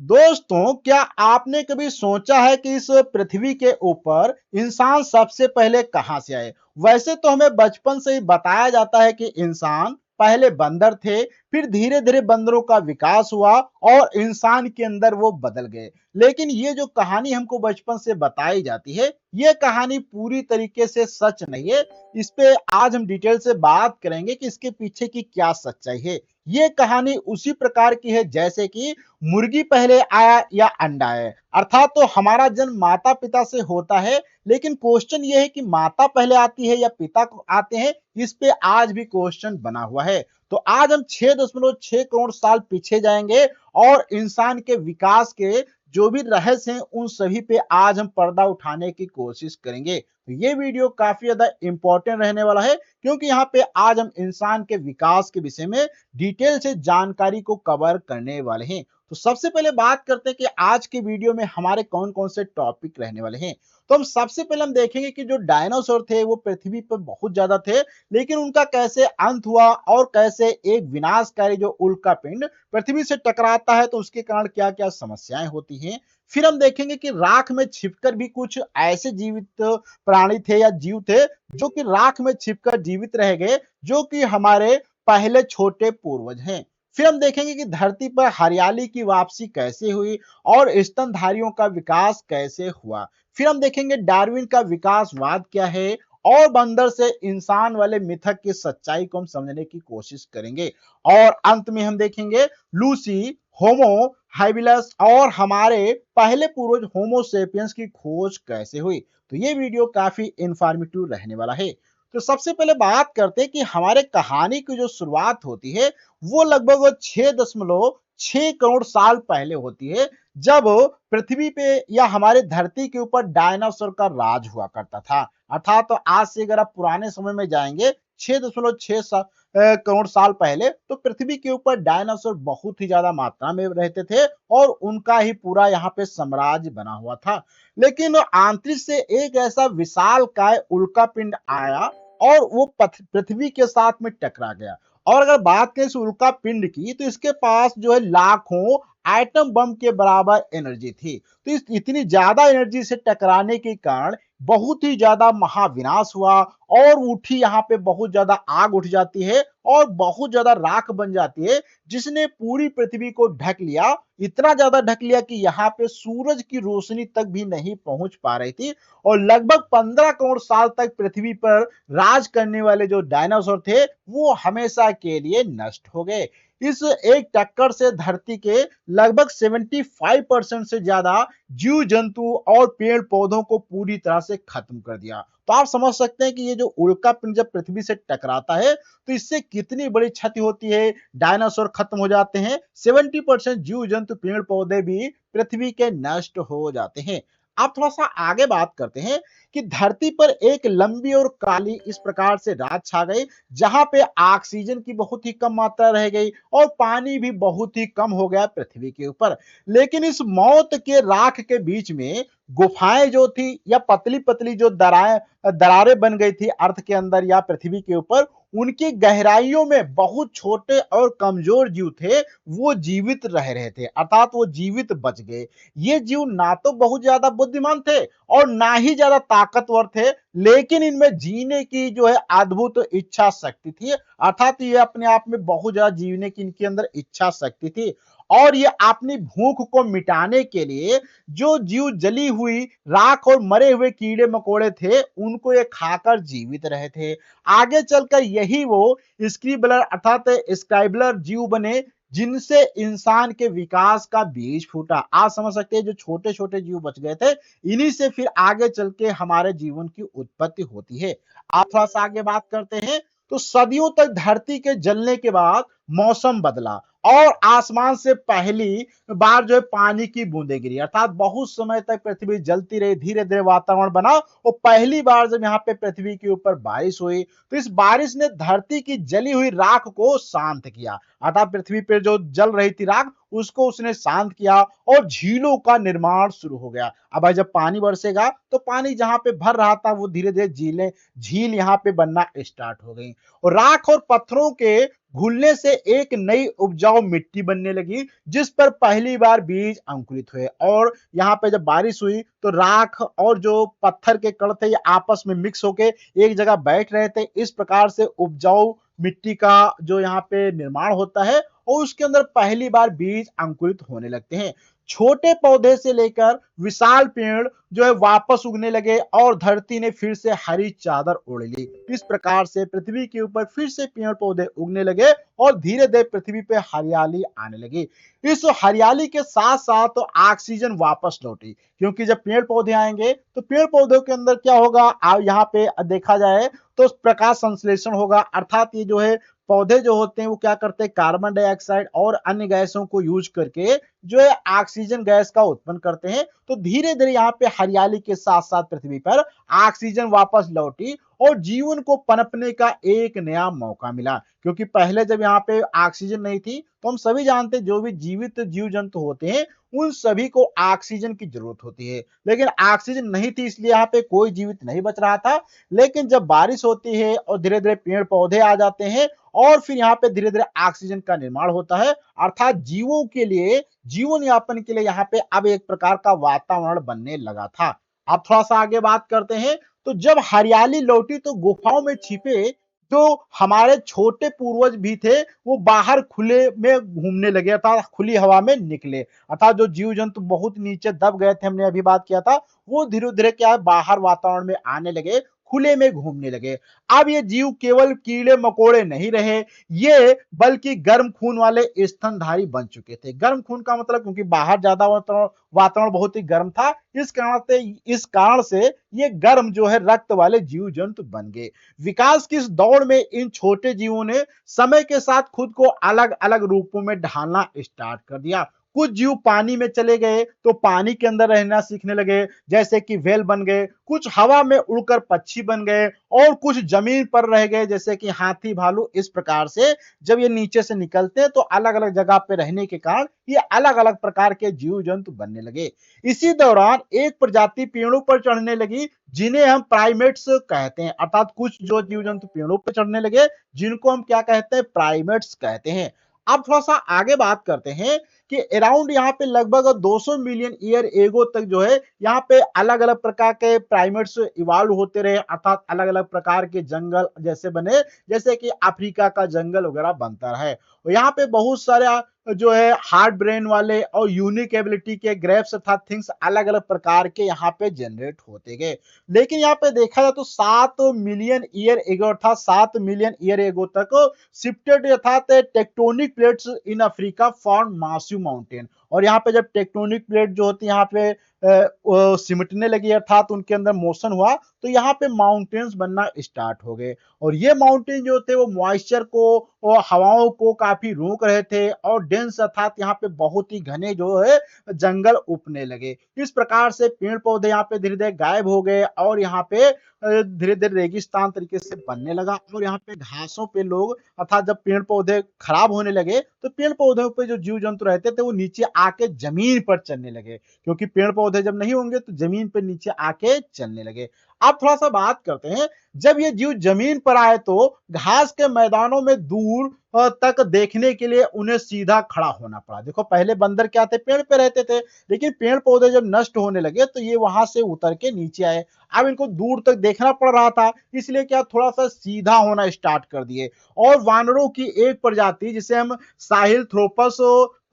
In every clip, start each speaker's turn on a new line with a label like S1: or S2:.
S1: दोस्तों, क्या आपने कभी सोचा है कि इस पृथ्वी के ऊपर इंसान सबसे पहले कहां से आए? वैसे तो हमें बचपन से ही बताया जाता है कि इंसान पहले बंदर थे, फिर धीरे-धीरे बंदरों का विकास हुआ और इंसान के अंदर वो बदल गए। लेकिन ये जो कहानी हमको बचपन से बताई जाती है, ये कहानी पूरी तरीके से सच नहीं है। इस पे आज हम डिटेल से बात करेंगे कि इसके पीछे की क्या सच्चाई है। ये कहानी उसी प्रकार की है जैसे कि मुर्गी पहले आया या अंडा है। अर्थात तो हमारा जन्म माता पिता से होता है, लेकिन क्वेश्चन ये है कि माता पहले आती है या पिता आते हैं, इस पे आज भी क्वेश्चन बना हुआ है। तो आज हम 6.6 करोड़ साल पीछे जाएंगे और इंसान के विकास के जो भी रहस्य हैं उन सभी पे आज हम पर्दा उठाने की कोशिश करेंगे। तो ये वीडियो काफी ज्यादा इंपॉर्टेंट रहने वाला है, क्योंकि यहाँ पे आज हम इंसान के विकास के विषय में डिटेल से जानकारी को कवर करने वाले हैं। तो सबसे पहले बात करते हैं कि आज के वीडियो में हमारे कौन कौन से टॉपिक रहने वाले हैं। तो हम सबसे पहले हम देखेंगे कि जो डायनासोर थे वो पृथ्वी पर बहुत ज्यादा थे, लेकिन उनका कैसे अंत हुआ और कैसे एक विनाशकारी जो उल्का पिंड पृथ्वी से टकराता है तो उसके कारण क्या क्या समस्याएं होती हैं। फिर हम देखेंगे कि राख में छिपकर भी कुछ ऐसे जीवित प्राणी थे या जीव थे जो कि राख में छिपकर जीवित रह गए, जो कि हमारे पहले छोटे पूर्वज हैं। फिर हम देखेंगे कि धरती पर हरियाली की वापसी कैसे हुई और स्तनधारियों का विकास कैसे हुआ। फिर हम देखेंगे डार्विन का विकासवाद क्या है और बंदर से इंसान वाले मिथक की सच्चाई को हम समझने की कोशिश करेंगे। और अंत में हम देखेंगे लूसी, होमो हाइबिलस और हमारे पहले पूर्वज होमोसेपियंस की खोज कैसे हुई। तो ये वीडियो काफी इंफॉर्मेटिव रहने वाला है। तो सबसे पहले बात करते हैं कि हमारे कहानी की जो शुरुआत होती है वो लगभग 6.6 करोड़ साल पहले होती है, जब पृथ्वी पे या हमारे धरती के ऊपर डायनासोर का राज हुआ करता था। अर्थात तो आज से अगर आप पुराने समय में जाएंगे 6.6 करोड़ साल पहले, तो पृथ्वी के ऊपर डायनासोर बहुत ही ज्यादा मात्रा में रहते थे और उनका ही पूरा यहाँ पे साम्राज्य बना हुआ था। लेकिन आंतरिक से एक ऐसा विशाल काय उल्का पिंड आया और वो पृथ्वी के साथ में टकरा गया। और अगर बात करें इस उल्का पिंड की, तो इसके पास जो है लाखों एटम बम के बराबर एनर्जी थी। तो इस इतनी ज्यादा एनर्जी से टकराने के कारण बहुत ही ज्यादा महाविनाश हुआ और उठी यहाँ पे बहुत ज्यादा आग उठ जाती है और बहुत ज्यादा राख बन जाती है, जिसने पूरी पृथ्वी को ढक लिया। इतना ज्यादा ढक लिया कि यहाँ पे सूरज की रोशनी तक भी नहीं पहुंच पा रही थी और लगभग 15 करोड़ साल तक पृथ्वी पर राज करने वाले जो डायनासोर थे वो हमेशा के लिए नष्ट हो गए। इस एक टक्कर से धरती के लगभग 75% से ज्यादा जीव जंतु और पेड़ पौधों को पूरी तरह से खत्म कर दिया। तो आप समझ सकते हैं कि ये जो उल्का पिंड जब पृथ्वी से टकराता है तो इससे कितनी बड़ी क्षति होती है। डायनासोर खत्म हो जाते हैं, 70% जीव जंतु पेड़ पौधे भी पृथ्वी के नष्ट हो जाते हैं। आप थोड़ा सा आगे बात करते हैं कि धरती पर एक लंबी और काली इस प्रकार से रात छा गई, जहां पे ऑक्सीजन की बहुत ही कम मात्रा रह गई और पानी भी बहुत ही कम हो गया पृथ्वी के ऊपर। लेकिन इस मौत के राख के बीच में गुफाएं जो थी या पतली पतली जो दरारें बन गई थी अर्थ के अंदर या पृथ्वी के ऊपर, उनकी गहराइयों में बहुत छोटे और कमजोर जीव थे, वो जीवित रह रहे थे। अर्थात वो जीवित बच गए। ये जीव ना तो बहुत ज्यादा बुद्धिमान थे और ना ही ज्यादा ताकतवर थे, लेकिन इनमें जीने की जो है अद्भुत इच्छा शक्ति थी। अर्थात ये अपने आप में बहुत ज्यादा जीने की इनके अंदर इच्छा शक्ति थी और ये अपनी भूख को मिटाने के लिए जो जीव जली हुई राख और मरे हुए कीड़े मकोड़े थे उनको ये खाकर जीवित रहे थे। आगे चलकर यही वो स्क्रिबलर अर्थात स्क्राइबलर जीव बने, जिनसे इंसान के विकास का बीज फूटा। आप समझ सकते हैं जो छोटे छोटे जीव बच गए थे, इन्हीं से फिर आगे चल के हमारे जीवन की उत्पत्ति होती है। आप थोड़ा सा आगे बात करते हैं तो सदियों तक धरती के जलने के बाद मौसम बदला और आसमान से पहली बार जो है पानी की बूंदें गिरी। अर्थात बहुत समय तक पृथ्वी जलती रही, धीरे धीरे वातावरण बना और पहली बार जब यहाँ पे पृथ्वी के ऊपर बारिश हुई तो इस बारिश ने धरती की जली हुई राख को शांत किया। अर्थात पृथ्वी पर जो जल रही थी राख उसको उसने शांत किया और झीलों का निर्माण शुरू हो गया। अब भाई जब पानी बरसेगा तो पानी जहां पे भर रहा था वो धीरे धीरे झील यहाँ पे बनना स्टार्ट हो गई और राख और पत्थरों के घुलने से एक नई उपजाऊ मिट्टी बनने लगी जिस पर पहली बार बीज अंकुरित हुए। और यहाँ पे जब बारिश हुई तो राख और जो पत्थर के कण थे ये आपस में मिक्स होके एक जगह बैठ रहे थे। इस प्रकार से उपजाऊ मिट्टी का जो यहाँ पे निर्माण होता है और उसके अंदर पहली बार बीज अंकुरित होने लगते हैं। छोटे पौधे से लेकर विशाल पेड़ जो है वापस उगने लगे और धरती ने फिर से हरी चादर ओढ़ ली। इस प्रकार से पृथ्वी के ऊपर फिर से पेड़ पौधे उगने लगे और धीरे धीरे पृथ्वी पे हरियाली आने लगी। इस हरियाली के साथ साथ ऑक्सीजन वापस लौटी क्योंकि जब पेड़ पौधे आएंगे तो पेड़ पौधों के अंदर क्या होगा, यहाँ पे देखा जाए तो प्रकाश संश्लेषण होगा, अर्थात ये जो है पौधे जो होते हैं वो क्या करते हैं, कार्बन डाइऑक्साइड और अन्य गैसों को यूज करके जो है ऑक्सीजन गैस का उत्पन्न करते हैं। तो धीरे धीरे यहाँ पे हरियाली के साथ साथ पृथ्वी पर ऑक्सीजन वापस लौटी और जीवन को पनपने का एक नया मौका मिला। क्योंकि पहले जब यहाँ पे ऑक्सीजन नहीं थी तो हम सभी जानते हैं जो भी जीवित जीव जंतु होते हैं उन सभी को ऑक्सीजन की जरूरत होती है, लेकिन ऑक्सीजन नहीं थी इसलिए यहाँ पे कोई जीवित नहीं बच रहा था। लेकिन जब बारिश होती है और धीरे धीरे पेड़ पौधे आ जाते हैं और फिर यहाँ पे धीरे धीरे ऑक्सीजन का निर्माण होता है, अर्थात जीवों के लिए जीवन यापन के लिए यहाँ पे अब एक प्रकार का वातावरण बनने लगा था। अब थोड़ा सा आगे बात करते हैं। तो जब हरियाली लौटी तो गुफाओं में छिपे जो हमारे छोटे पूर्वज भी थे वो बाहर खुले में घूमने लगे, अर्थात खुली हवा में निकले। अर्थात जो जीव जंतु बहुत नीचे दब गए थे, हमने अभी बात किया था, वो धीरे धीरे क्या है बाहर वातावरण में आने लगे, खुले में घूमने लगे। अब ये जीव केवल कीड़े मकोड़े नहीं रहे, ये बल्कि गर्म खून वाले स्तनधारी बन चुके थे। गर्म खून का मतलब क्योंकि बाहर ज्यादा वातावरण बहुत ही गर्म था, इस कारण से ये गर्म जो है रक्त वाले जीव जंतु बन गए। विकास की इस दौड़ में इन छोटे जीवों ने समय के साथ खुद को अलग अलग रूपों में ढालना स्टार्ट कर दिया। कुछ जीव पानी में चले गए तो पानी के अंदर रहना सीखने लगे, जैसे कि व्हेल बन गए। कुछ हवा में उड़कर पक्षी बन गए और कुछ जमीन पर रह गए, जैसे कि हाथी भालू। इस प्रकार से जब ये नीचे से निकलते हैं तो अलग अलग जगह पे रहने के कारण ये अलग अलग प्रकार के जीव जंतु बनने लगे। इसी दौरान एक प्रजाति पेड़ों पर चढ़ने लगी जिन्हें हम प्राइमेट्स कहते हैं, अर्थात कुछ जो जीव जंतु पेड़ों पर चढ़ने लगे जिनको हम क्या कहते हैं, प्राइमेट्स कहते हैं। अब थोड़ा सा आगे बात करते हैं कि अराउंड यहाँ पे लगभग 200 मिलियन ईयर एगो तक जो है यहाँ पे अलग अलग प्रकार के प्राइमेट्स इवॉल्व होते रहे, अर्थात अलग अलग प्रकार के जंगल जैसे बने, जैसे कि अफ्रीका का जंगल वगैरह बनता है। और यहाँ पे बहुत सारे जो है हार्ड ब्रेन वाले और यूनिक एबिलिटी के ग्रेप्स अर्थात थिंग्स अलग अलग प्रकार के यहाँ पे जनरेट होते गए। लेकिन यहाँ पे देखा जाए तो 7 मिलियन ईयर एगो अर्थात 7 मिलियन ईयर एगो तक शिफ्टेड अर्थात tectonic plates in Africa form massive mountain. और यहाँ पे जब टेक्टोनिक प्लेट जो होती है यहाँ पे सिमटने लगी अर्थात उनके अंदर मोशन हुआ तो यहाँ पे माउंटेन्स बनना स्टार्ट हो गए। और ये माउंटेन जो थे वो मॉइस्चर को और हवाओं को काफी रोक रहे थे और डेंस अर्थात यहाँ पे बहुत ही घने जो है जंगल उपने लगे। इस प्रकार से पेड़ पौधे यहाँ पे धीरे धीरे गायब हो गए और यहाँ पे धीरे धीरे रेगिस्तान तरीके से बनने लगा। और यहाँ पे घासों पे लोग अर्थात जब पेड़ पौधे खराब होने लगे तो पेड़ पौधों पे जो जीव जंतु रहते थे वो नीचे आके जमीन पर चलने लगे, क्योंकि पेड़ पौधे जब नहीं होंगे तो जमीन पर नीचे आके चलने लगे। अब थोड़ा सा बात करते हैं, जब ये जीव जमीन पर आए तो घास के मैदानों में दूर तक देखने के लिए उन्हें सीधा खड़ा होना पड़ा। देखो पहले बंदर क्या थे, पेड़ पे रहते थे, लेकिन पेड़ पौधे जब नष्ट होने लगे तो ये वहां से उतर के नीचे आए। अब इनको दूर तक देखना पड़ रहा था, इसलिए क्या थोड़ा सा सीधा होना स्टार्ट कर दिए। और वानरों की एक प्रजाति जिसे हम साहिलथ्रोपस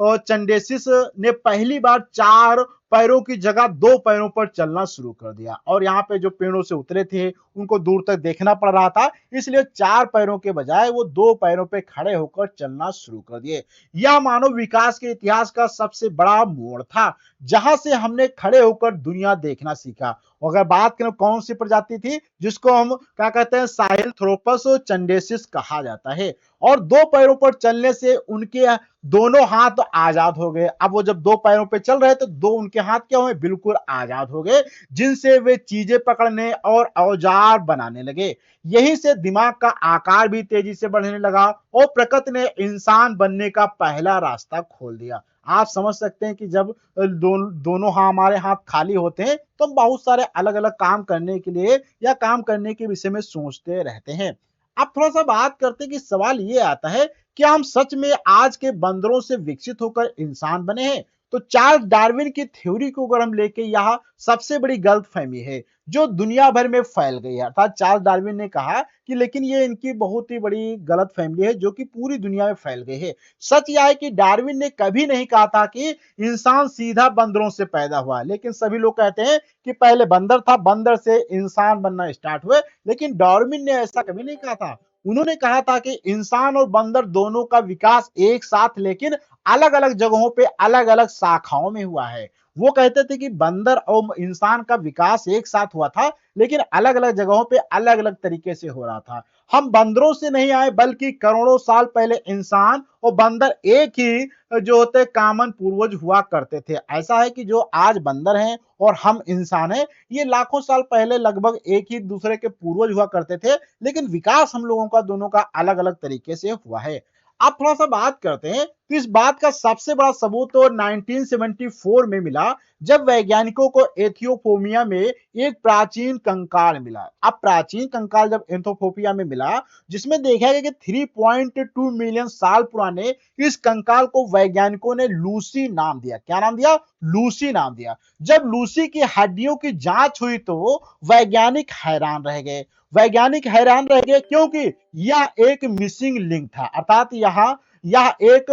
S1: चंडेसिस ने पहली बार 4 पैरों की जगह 2 पैरों पर चलना शुरू कर दिया। और यहाँ पे जो पेड़ों से उतरे थे उनको दूर तक देखना पड़ रहा था, इसलिए 4 पैरों के बजाय वो 2 पैरों पे खड़े होकर चलना शुरू कर दिए। यह मानव विकास के इतिहास का सबसे बड़ा मोड़ था, जहां से हमने खड़े होकर दुनिया देखना सीखा। अगर बात करें कौन सी प्रजाति थी, जिसको हम क्या कहते हैं, साहिलथ्रोपस चंडेसिस कहा जाता है। और 2 पैरों पर चलने से उनके दोनों हाथ आजाद हो गए। अब वो जब 2 पैरों पे चल रहे तो दो उनके हाथ क्या हुए, बिल्कुल आजाद हो गए, जिनसे वे चीजें पकड़ने और औजार बनाने लगे। यहीं से दिमाग का आकार भी तेजी से बढ़ने लगा और प्रकृति ने इंसान बनने का पहला रास्ता खोल दिया। आप समझ सकते हैं कि जब दोनों हमारे हाथ खाली होते हैं तो हम बहुत सारे अलग-अलग काम करने के लिए या काम करने के विषय में सोचते रहते हैं। अब थोड़ा-सा बात करते हैं कि सवाल ये आता है, क्या हम सच में आज के बंदरों से विकसित होकर इंसान बने हैं? तो चार्ल्स डार्विन की थ्योरी को अगर हम लेके यहाँ सबसे बड़ी गलतफहमी है, जो दुनिया भर में फैल गई है। अर्थात चार्ल्स डार्विन ने कहा कि लेकिन ये इनकी बहुत ही बड़ी गलतफहमी है जो कि पूरी दुनिया में फैल गई है। सच यह है कि डार्विन ने कभी नहीं कहा था कि इंसान सीधा बंदरों से पैदा हुआ, लेकिन सभी लोग कहते हैं कि पहले बंदर था, बंदर से इंसान बनना स्टार्ट हुए, लेकिन डार्विन ने ऐसा कभी नहीं कहा था। उन्होंने कहा था कि इंसान और बंदर दोनों का विकास एक साथ लेकिन अलग-अलग जगहों पे अलग-अलग शाखाओं में हुआ है। वो कहते थे कि बंदर और इंसान का विकास एक साथ हुआ था, लेकिन अलग-अलग जगहों पे अलग-अलग तरीके से हो रहा था। हम बंदरों से नहीं आए बल्कि करोड़ों साल पहले इंसान और बंदर एक ही जो होते कॉमन पूर्वज हुआ करते थे। ऐसा है कि जो आज बंदर हैं और हम इंसान हैं, ये लाखों साल पहले लगभग एक ही दूसरे के पूर्वज हुआ करते थे, लेकिन विकास हम लोगों का दोनों का अलग-अलग तरीके से हुआ है। अब थोड़ा-सा बात करते हैं, तो इस बात का सबसे बड़ा सबूत तो 1974 में मिला, जब वैज्ञानिकों को एथियोपिया में एक प्राचीन कंकाल मिला। अब प्राचीन कंकाल जब एथियोपिया में मिला, जिसमें देखा गया कि 3.2 मिलियन साल पुराने इस कंकाल को वैज्ञानिकों ने लूसी नाम दिया। क्या नाम दिया? लूसी नाम दिया। जब लूसी की हड्डियों की जांच हुई तो वैज्ञानिक हैरान रह गए। वैज्ञानिक हैरान रह गए क्योंकि यह एक मिसिंग लिंक था, अर्थात यह एक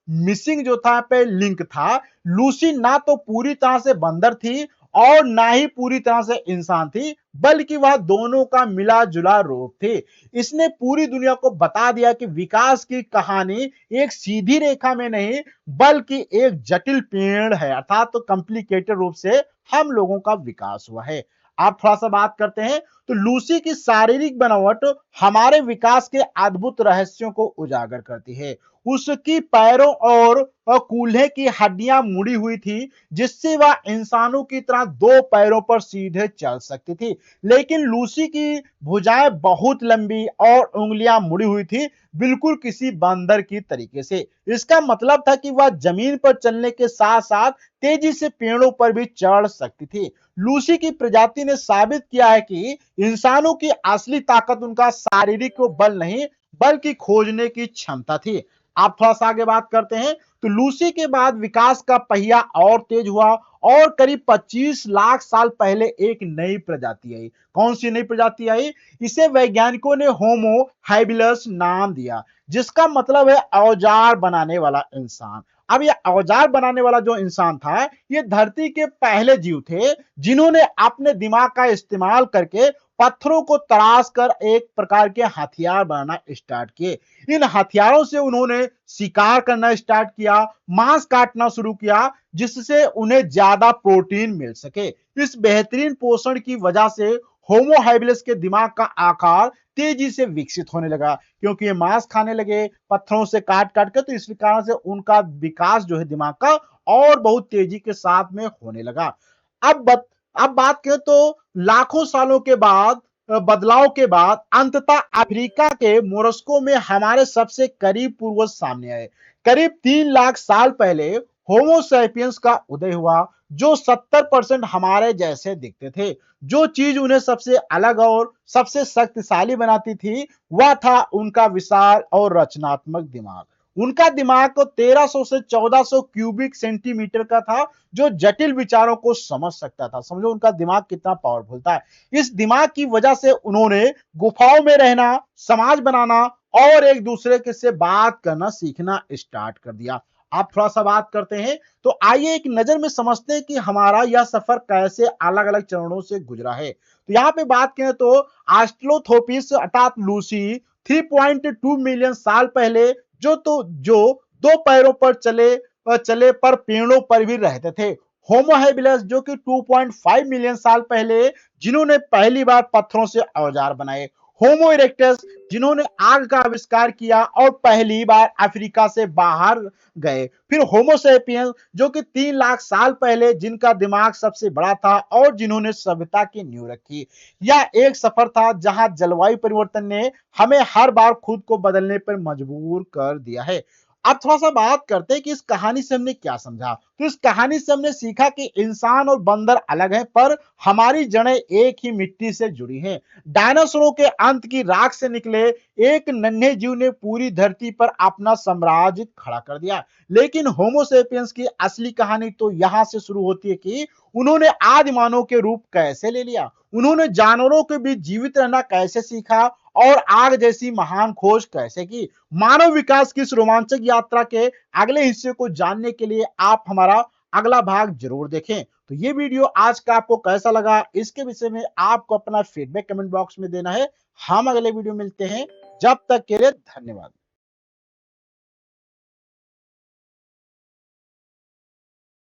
S1: मिसिंग जो था पे लिंक था। लूसी ना तो पूरी तरह से बंदर थी और ना ही पूरी तरह से इंसान थी, बल्कि वह दोनों का मिला जुला रूप थी। इसने पूरी दुनिया को बता दिया कि विकास की कहानी एक सीधी रेखा में नहीं बल्कि एक जटिल पेड़ है, अर्थात तो कॉम्प्लिकेटेड रूप से हम लोगों का विकास हुआ है। आप थोड़ा सा बात करते हैं तो लूसी की शारीरिक बनावट हमारे विकास के अद्भुत रहस्यों को उजागर करती है। उसकी पैरों और कूल्हे की हड्डियां मुड़ी हुई थी, जिससे वह इंसानों की तरह दो पैरों पर सीधे चल सकती थी, लेकिन लूसी की भुजाएं बहुत लंबी और उंगलियां मुड़ी हुई थी, बिल्कुल किसी बंदर की तरीके से। इसका मतलब था कि वह जमीन पर चलने के साथ साथ तेजी से पेड़ों पर भी चढ़ सकती थी। लूसी की प्रजाति ने साबित किया है कि इंसानों की असली ताकत उनका शारीरिक बल नहीं बल्कि खोजने की क्षमता थी। आप थोड़ा सा आगे बात करते हैं तो लूसी के बाद विकास का पहिया और तेज हुआ और करीब 25 लाख साल पहले एक नई प्रजाति आई। कौन सी नई प्रजाति आई? इसे वैज्ञानिकों ने होमो हैबिलस नाम दिया, जिसका मतलब है औजार बनाने वाला इंसान। अब ये औजार बनाने वाला जो इंसान था, ये धरती के पहले जीव थे जिन्होंने अपने दिमाग का इस्तेमाल करके पत्थरों को तराश कर एक प्रकार के हथियार बनाना स्टार्ट किए। इन हथियारों से उन्होंने शिकार करना स्टार्ट किया, मांस काटना शुरू किया, जिससे उन्हें ज्यादा प्रोटीन मिल सके। इस बेहतरीन पोषण की वजह से होमो हैबिलिस के दिमाग का आकार तेजी से विकसित होने लगा, क्योंकि ये मांस खाने लगे पत्थरों से काट काट कर, तो इस कारण से उनका विकास जो है दिमाग का और बहुत तेजी के साथ में होने लगा। अब बत, अब बात करें तो लाखों सालों के बाद बदलाव के बाद अंततः अफ्रीका के मोरस्को में हमारे सबसे करीब पूर्वज सामने आए। करीब 3 लाख साल पहले होमो सैपियंस का उदय हुआ, जो 70% हमारे जैसे दिखते थे। जो चीज उन्हें सबसे अलग और सबसे शक्तिशाली बनाती थी वह था उनका विशाल और रचनात्मक दिमाग। उनका दिमाग को 1300 से 1400 क्यूबिक सेंटीमीटर का था, जो जटिल विचारों को समझ सकता था। समझो उनका दिमाग कितना पावरफुल था। इस दिमाग की वजह से उन्होंने गुफाओं में रहना, समाज बनाना और एक दूसरे के से बात करना सीखना स्टार्ट कर दिया। आप थोड़ा सा बात करते हैं तो आइए एक नजर में समझते हैं कि हमारा यह सफर कैसे अलग अलग चरणों से गुजरा है। तो यहाँ पे बात करें तो ऑस्ट्रेलोथोपिस अर्थात लूसी 3.2 मिलियन साल पहले जो दो पैरों पर चले पर पेड़ों पर भी रहते थे। होमो हैबिलस जो कि 2.5 मिलियन साल पहले जिन्होंने पहली बार पत्थरों से औजार बनाए। होमो इरेक्टस जिन्होंने आग का आविष्कार किया और पहली बार अफ्रीका से बाहर गए। फिर होमो सैपियंस जो कि 3 लाख साल पहले जिनका दिमाग सबसे बड़ा था और जिन्होंने सभ्यता की नींव रखी। यह एक सफर था जहां जलवायु परिवर्तन ने हमें हर बार खुद को बदलने पर मजबूर कर दिया है। अब थोड़ा सा बात करते हैं कि इस कहानी से हमने क्या समझा। तो इस कहानी से हमने सीखा कि इंसान और बंदर अलग हैं, पर हमारी जड़ें एक ही मिट्टी से जुड़ी हैं। डायनासोरों के अंत की राख से निकले एक नन्हे जीव ने पूरी धरती पर अपना साम्राज्य खड़ा कर दिया। लेकिन होमोसेपियंस की असली कहानी तो यहां से शुरू होती है कि उन्होंने आदि मानव के रूप कैसे ले लिया, उन्होंने जानवरों के बीच जीवित रहना कैसे सीखा और आग जैसी महान खोज कैसे की। मानव विकास की इस रोमांचक यात्रा के अगले हिस्से को जानने के लिए आप हमारा अगला भाग जरूर देखें। तो ये वीडियो आज का आपको कैसा लगा, इसके विषय में आपको अपना फीडबैक कमेंट बॉक्स में देना है। हम अगले वीडियो मिलते हैं, जब तक के लिए धन्यवाद।